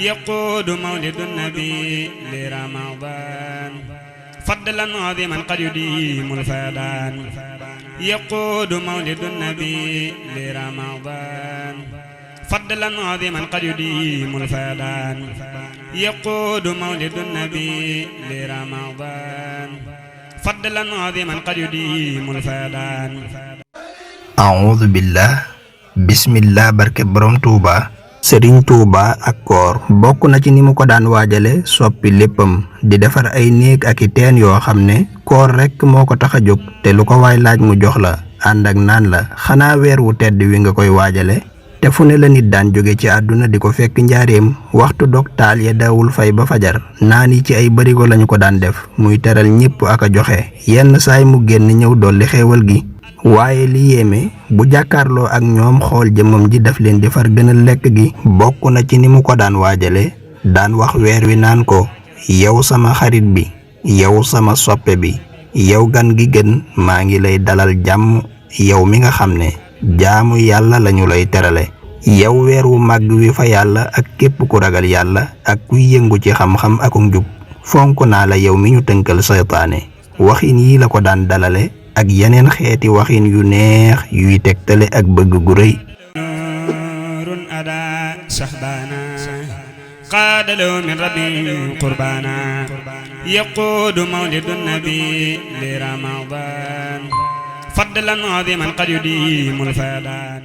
يقود مولد النبي لرمضان فضلا عظيما قد يديم الفدان يقود مولد النبي لرمضان فضلا عظيما قد يديم الفدان يقود مولد النبي لرمضان فضلا عظيما قد يديم الفدان أعوذ بالله بسم الله barke borom Touba Serigne Touba ak koor bokk na ci ni mu ko daan waajale soppi léppam di defar ay néeg ak i teen yoo xam ne koor rekk moo ko tax a jóg te lu ko waay laaj mu jox la ànd ak naan la xanaa weer wu tedd wi nga koy waajale te fu ne la nit daan jóge ci àdduna di ko fekk njaareem waxtu dog taal ya daawul fay ba fajar naan yi ci ay barigo lañu ko daan def muy teral ñépp ak a joxe yenn saay mu génn ñëw dolli xéewal gi waaye li yéeme bu jàkkaarloo ak ñoom xool jëmmam ji daf leen di far gënal lekk gi bokk na ci ni mu ko daan waajale daan wax weer wi naan ko yow sama xarit bi yow sama soppe bi yow gan gi gën maa ngi lay dalal jàmm yow mi nga xam ne jaamu yàlla lañu lay terale yow weer wu màgg wi fa yàlla ak képp ku ragal yàlla ak kuy yëngu ci xam-xam ak njub fonk naa la yow mi ñu tënkal seytaane waxin yi la ko daan dalale ak yeneen xeeti waxin yu neex yuy tegtale ak bëgg gu rëy نور أدا شهبانا قاد له من ربي قربانا يقود مولد النبي لرمضان فضلا عظيما قد يديم الفدان